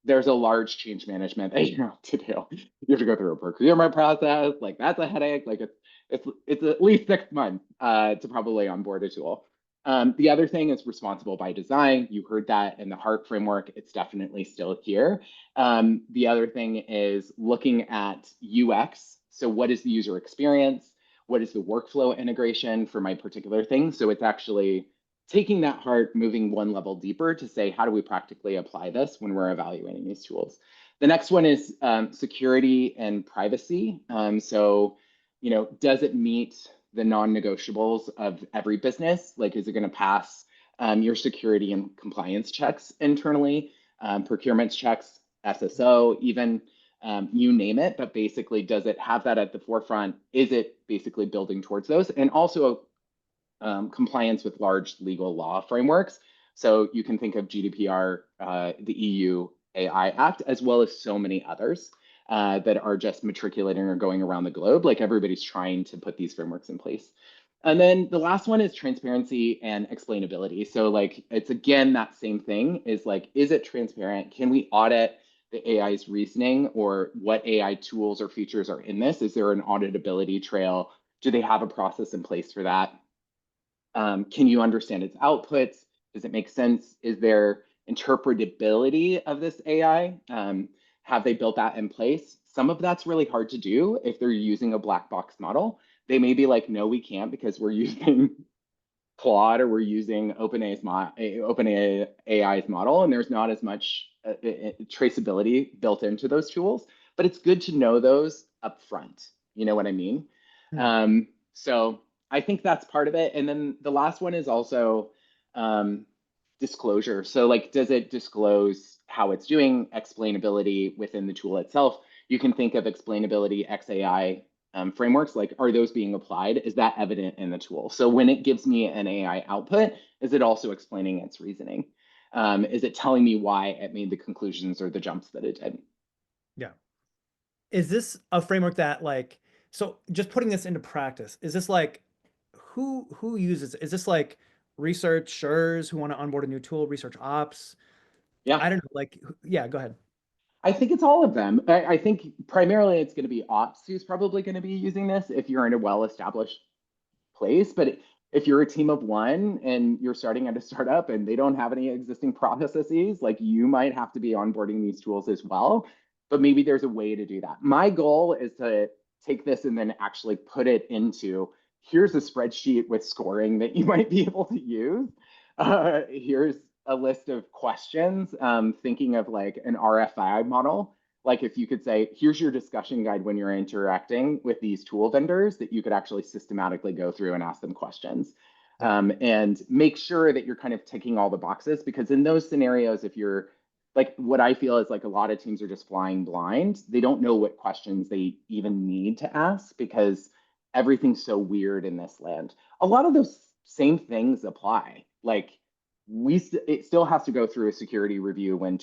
there's a large change management that you have to do. You have to go through a procurement process. Like that's a headache. Like it's at least 6 months to probably onboard a tool. The other thing is responsible by design. You heard that in the H.E.A.R.T framework. It's definitely still here. The other thing is looking at UX. So what is the user experience? What is the workflow integration for my particular thing? So it's actually taking that heart, moving one level deeper to say, how do we practically apply this when we're evaluating these tools? The next one is security and privacy. Does it meet the non-negotiables of every business? Like, is it going to pass your security and compliance checks internally, procurement checks, SSO, even you name it, but basically, does it have that at the forefront? Is it basically building towards those? And also compliance with large legal law frameworks. So you can think of GDPR, the EU AI Act, as well as so many others that are just matriculating or going around the globe. Like everybody's trying to put these frameworks in place. And then the last one is transparency and explainability. So like it's again that same thing is like, is it transparent? Can we audit the AI's reasoning or what AI tools or features are in this? Is there an auditability trail? Do they have a process in place for that? Can you understand its outputs? Does it make sense? Is there interpretability of this AI? Have they built that in place? Some of that's really hard to do if they're using a black box model. They may be like, no, we can't because we're using Claude or we're using OpenAI's model, and there's not as much traceability built into those tools. But it's good to know those up front. You know what I mean? So I think that's part of it. And then the last one is also disclosure. So like, does it disclose how it's doing, explainability within the tool itself? You can think of explainability XAI frameworks, like are those being applied? Is that evident in the tool? So when it gives me an AI output, is it also explaining its reasoning? Is it telling me why it made the conclusions or the jumps that it did? Yeah. Is this a framework that like, so just putting this into practice, is this like who uses it? Is this like researchers who want to onboard a new tool, research ops? Yeah. I don't know, like yeah, go ahead. I think it's all of them. I think primarily it's going to be ops who's probably going to be using this if you're in a well-established place. But if you're a team of one and you're starting at a startup and they don't have any existing processes, like you might have to be onboarding these tools as well. But maybe there's a way to do that. My goal is to take this and then actually put it into here's a spreadsheet with scoring that you might be able to use. Here's a list of questions, thinking of like an RFI model. Like if you could say, here's your discussion guide when you're interacting with these tool vendors that you could actually systematically go through and ask them questions. And make sure that you're kind of ticking all the boxes, because in those scenarios, if you're like, what I feel is like a lot of teams are just flying blind. They don't know what questions they even need to ask because everything's so weird in this land. A lot of those same things apply. Like it still has to go through a security review when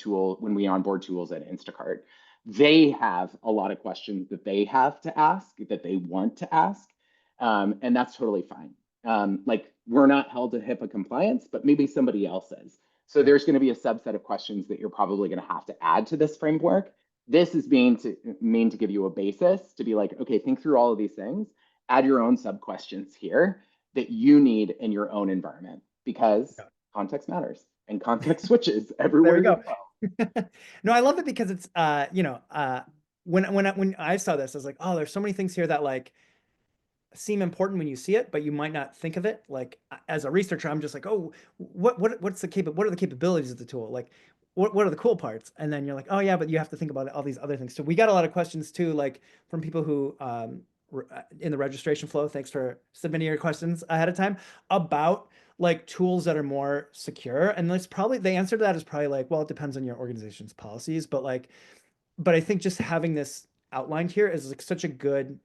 we onboard tools at Instacart. They have a lot of questions that they have to ask, that they want to ask, and that's totally fine. Like we're not held to HIPAA compliance, but maybe somebody else is. So there's going to be a subset of questions that you're probably going to have to add to this framework. This is meant to give you a basis to be like, okay, think through all of these things, add your own sub questions here that you need in your own environment, because context matters and context switches There everywhere we you go. go. No, I love it because it's when I saw this, I was like, oh, there's so many things here that like seem important when you see it, but you might not think of it. Like as a researcher, I'm just like, oh, what what are the capabilities of the tool? Like what are the cool parts? And then you're like, oh yeah, but you have to think about all these other things. So we got a lot of questions too, like from people who in the registration flow. Thanks for submitting your questions ahead of time about like tools that are more secure. And it's probably the answer to that is probably like, well, it depends on your organization's policies, but like, but I think just having this outlined here is like such a good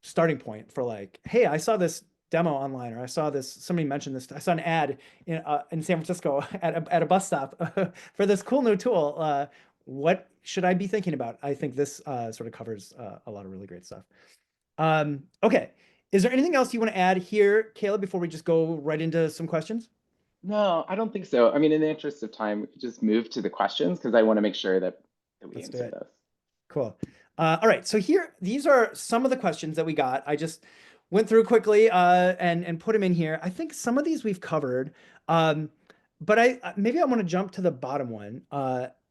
starting point for like, hey, I saw this demo online, or I saw this, somebody mentioned this, I saw an ad in San Francisco at a bus stop for this cool new tool. What should I be thinking about? I think this sort of covers a lot of really great stuff. Okay. Is there anything else you want to add here, Kaleb, before we just go right into some questions? No, I don't think so. I mean, in the interest of time, we could just move to the questions because I want to make sure that we Let's do answer it. those. Cool. All right. So here, these are some of the questions that we got. I just went through quickly and put them in here. I think some of these we've covered, but maybe I want to jump to the bottom one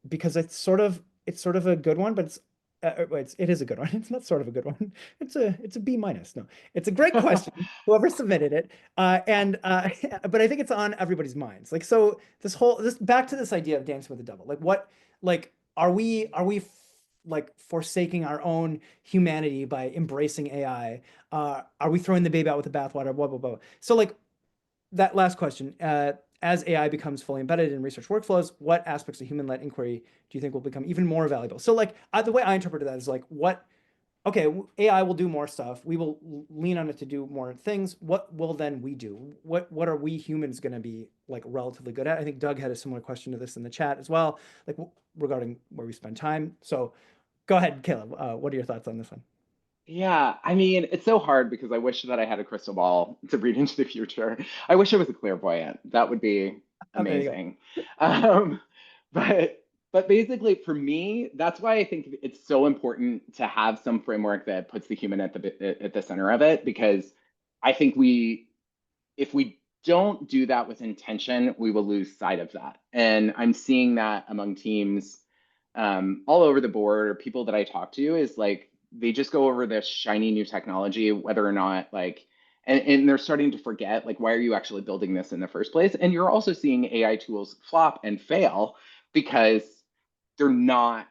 because it's sort of a good one, but it is a good one. It's not sort of a good one. It's a B minus. No, it's a great question. Whoever submitted it, but I think it's on everybody's minds. Like so, this back to this idea of dancing with the devil. Like what like are we like forsaking our own humanity by embracing AI? Are we throwing the baby out with the bathwater? Blah blah blah. So like that last question, as AI becomes fully embedded in research workflows, what aspects of human-led inquiry do you think will become even more valuable? So like the way I interpreted that is like what okay, AI will do more stuff. We will lean on it to do more things. What will then we do? What are we humans going to be like relatively good at? I think Doug had a similar question to this in the chat as well, like regarding where we spend time. So go ahead, Kaleb. What are your thoughts on this one? Yeah, I mean, it's so hard because I wish that I had a crystal ball to read into the future. I wish I was a clairvoyant. That would be Oh, there you amazing. Um, but basically, for me, that's why I think it's so important to have some framework that puts the human at the center of it, because I think if we don't do that with intention, we will lose sight of that. And I'm seeing that among teams all over the board, or people that I talk to, is like they just go over this shiny new technology, whether or not like, and they're starting to forget like, why are you actually building this in the first place? And you're also seeing AI tools flop and fail because they're not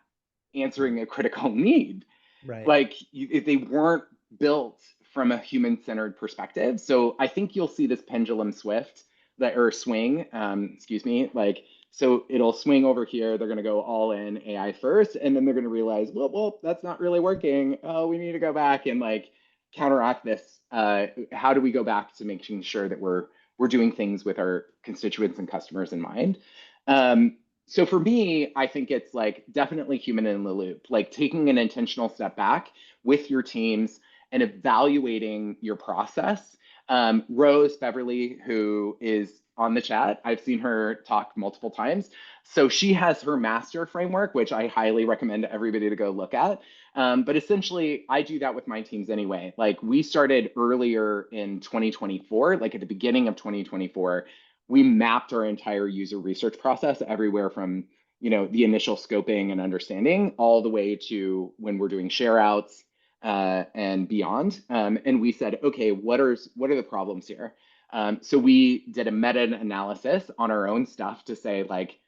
answering a critical need. Right. Like if they weren't built from a human-centered perspective. So I think you'll see this pendulum swift that or swing, excuse me, like so it'll swing over here. They're going to go all in AI first, and then they're going to realize, well, that's not really working. Oh, we need to go back and like counteract this. How do we go back to making sure that we're doing things with our constituents and customers in mind? So for me, I think it's like definitely human in the loop, like taking an intentional step back with your teams and evaluating your process. Rose Beverly, who is on the chat. I've seen her talk multiple times. So she has her master framework, which I highly recommend everybody to go look at. But essentially, I do that with my teams anyway. Like we started earlier in 2024, like at the beginning of 2024, we mapped our entire user research process everywhere from the initial scoping and understanding all the way to when we're doing share outs and beyond. And we said, okay, what are the problems here? So we did a meta-analysis on our own stuff to say, like,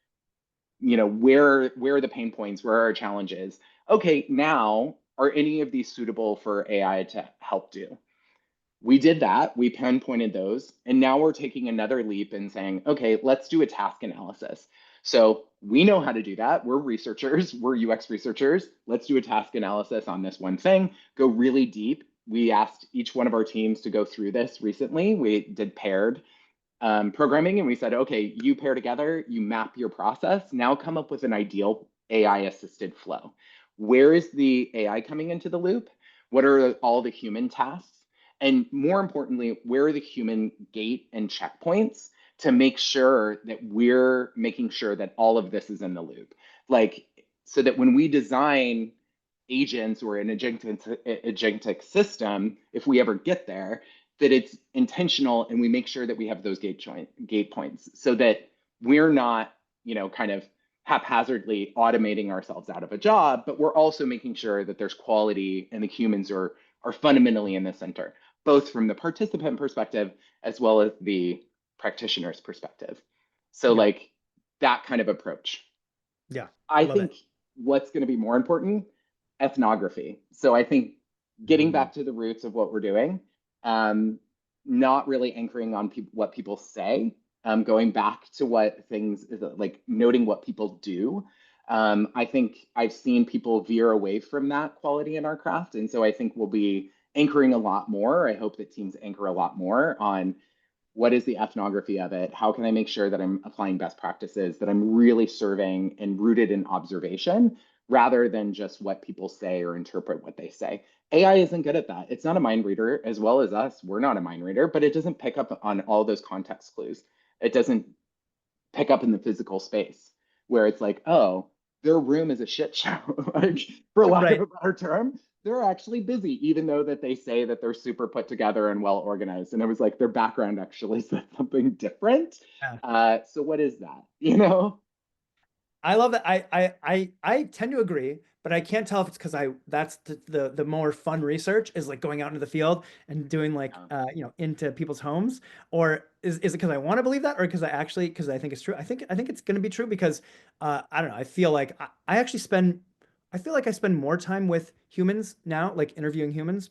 where are the pain points? Where are our challenges? Okay, now, are any of these suitable for AI to help do? We did that, we pinpointed those, and now we're taking another leap and saying, okay, let's do a task analysis. So we know how to do that. We're researchers, we're UX researchers. Let's do a task analysis on this one thing, go really deep. We asked each one of our teams to go through this recently. We did paired programming, and we said, okay, you pair together, you map your process, now come up with an ideal AI assisted flow. Where is the AI coming into the loop? What are all the human tasks? And more importantly, where are the human gate and checkpoints to make sure that we're making sure that all of this is in the loop? Like, so that when we design agents or an agentic system, if we ever get there, that it's intentional and we make sure that we have those gate points so that we're not, kind of haphazardly automating ourselves out of a job, but we're also making sure that there's quality and the humans are fundamentally in the center, both from the participant perspective as well as the practitioner's perspective. So Yeah. like that kind of approach. Yeah, I love think it. what's going to be more important, ethnography. So I think getting Mhm. back to the roots of what we're doing, not really anchoring on what people say, going back to what things like noting what people do. I think I've seen people veer away from that quality in our craft. And so I think we'll be anchoring a lot more. I hope that teams anchor a lot more on what is the ethnography of it? How can I make sure that I'm applying best practices, that I'm really serving and rooted in observation rather than just what people say or interpret what they say? AI isn't good at that. It's not a mind reader, as well as us. We're not a mind reader, but it doesn't pick up on all those context clues. It doesn't pick up in the physical space where it's like, oh, their room is a shit show, like for lack of Right. a better term. They're actually busy, even though that they say that they're super put together and well organized. And it was like their background actually said something different. Yeah. So what is that? You know? I love that. I tend to agree, but I can't tell if it's because that's the more fun research is like going out into the field and doing like Yeah. into people's homes, or is it because I want to believe that, or because I think it's true. I think it's going to be true because I don't know. I feel like I actually spend I feel like I spend more time with humans now, like interviewing humans,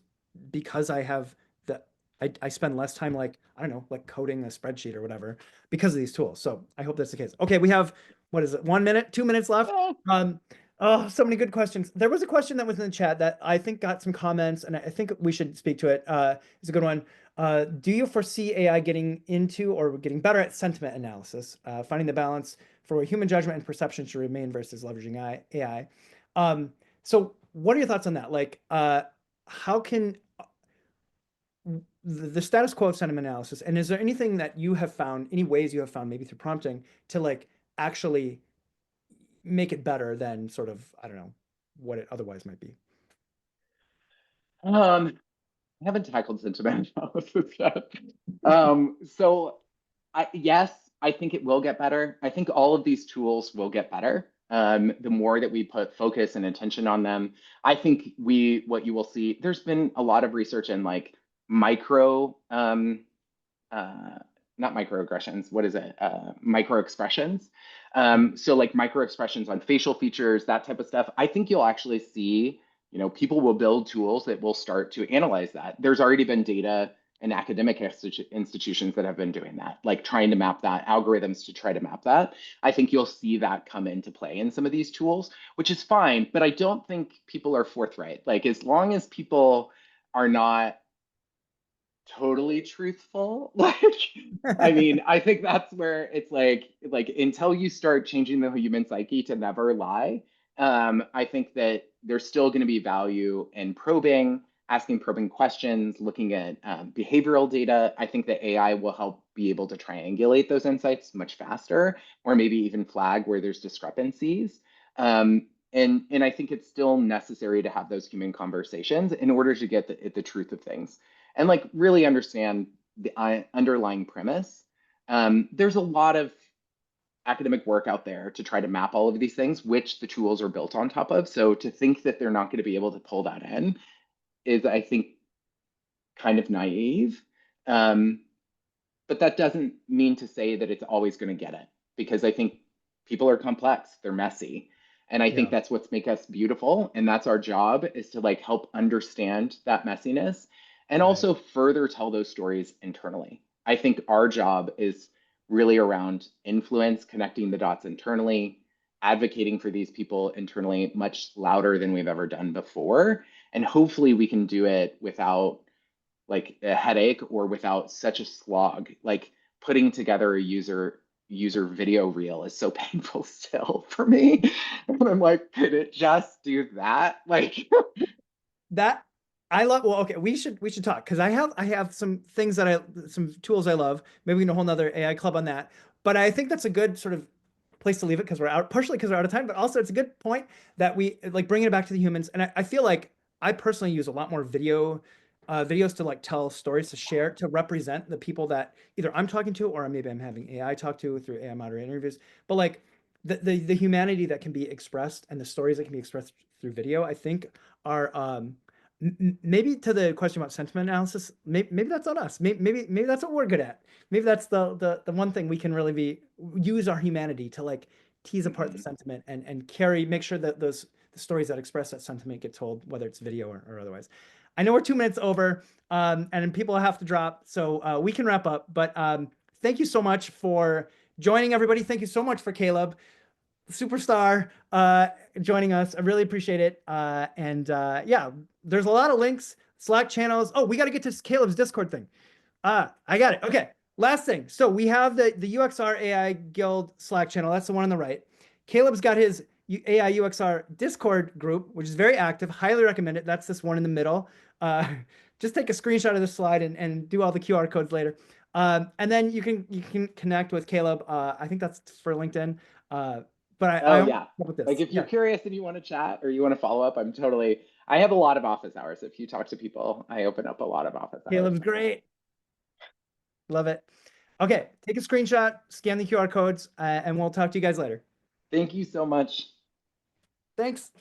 because I have the I spend less time like I don't know, like coding a spreadsheet or whatever because of these tools. So I hope that's the case. Okay, we have what is it? 1 minute, 2 minutes left. Yeah. Oh, so many good questions. There was a question that was in the chat that I think got some comments, and I think we should speak to it. It's a good one. Do you foresee AI getting into or getting better at sentiment analysis, finding the balance for where human judgment and perception should remain versus leveraging AI? So what are your thoughts on that? Like, how can the status quo of sentiment analysis, and is there anything that you have found, any ways you have found, maybe through prompting, to like actually make it better than sort of, I don't know, what it otherwise might be? I haven't tackled sentiment analysis yet. So yes, I think it will get better. I think all of these tools will get better. The more that we put focus and attention on them, I think what you will see, there's been a lot of research in like micro, uh, not microaggressions, what is it? Micro expressions. So like micro expressions on facial features, that type of stuff. I think you'll actually see, people will build tools that will start to analyze that. There's already been data and academic institutions that have been doing that, like trying to map that, algorithms to try to map that. I think you'll see that come into play in some of these tools, which is fine, but I don't think people are forthright. Like as long as people are not totally truthful, like I mean, I think that's where it's like until you start changing the human psyche to never lie, I think that there's still going to be value in probing asking probing questions, looking at behavioral data, I think that AI will help be able to triangulate those insights much faster, or maybe even flag where there's discrepancies. And I think it's still necessary to have those human conversations in order to get the truth of things and like really understand the underlying premise. There's a lot of academic work out there to try to map all of these things, which the tools are built on top of. So to think that they're not going to be able to pull that in is, I think, kind of naive. But that doesn't mean to say that it's always going to get it, because I think people are complex, they're messy. And I think that's what's make us beautiful. And that's our job, is to like help understand that messiness and also further tell those stories internally. I think our job is really around influence, connecting the dots internally, advocating for these people internally much louder than we've ever done before. And hopefully we can do it without like a headache or without such a slog. Like putting together a user video reel is so painful still for me. And I'm like, could it just do that? Like That I love. Well, okay, we should talk, because I have some things that some tools I love. Maybe we can do a whole nother AI club on that. But I think that's a good sort of place to leave it, because we're out, partially because we're out of time, but also it's a good point that we like bringing it back to the humans. And I feel like I personally use a lot more videos to like tell stories, to share, to represent the people that either I'm talking to, or maybe I'm having AI talk to through AI moderated interviews. But like the humanity that can be expressed and the stories that can be expressed through video, I think are maybe, to the question about sentiment analysis, maybe that's on us. Maybe that's what we're good at. Maybe that's the one thing we can really use our humanity to like tease apart the sentiment and make sure that the stories that express that sentiment get told, whether it's video or otherwise. I know we're 2 minutes over, and people have to drop, so we can wrap up. But thank you so much for joining, everybody. Thank you so much for Kaleb, superstar, joining us. I really appreciate it. Yeah, there's a lot of links, Slack channels. Oh, we got to get to Kaleb's Discord thing. I got it. Okay. Last thing. So we have the UXR AI Guild Slack channel. That's the one on the right. Kaleb's got his AI UXR Discord group, which is very active. Highly recommend it. That's this one in the middle. Just take a screenshot of the slide and do all the QR codes later. And then you can connect with Kaleb. I think that's for LinkedIn. But I yeah, with this. like if you're curious and you want to chat or you want to follow up, I have a lot of office hours. If you talk to people, I open up a lot of office hours. Kaleb's great. Love it. Okay, take a screenshot, scan the QR codes, and we'll talk to you guys later. Thank you so much. Thanks.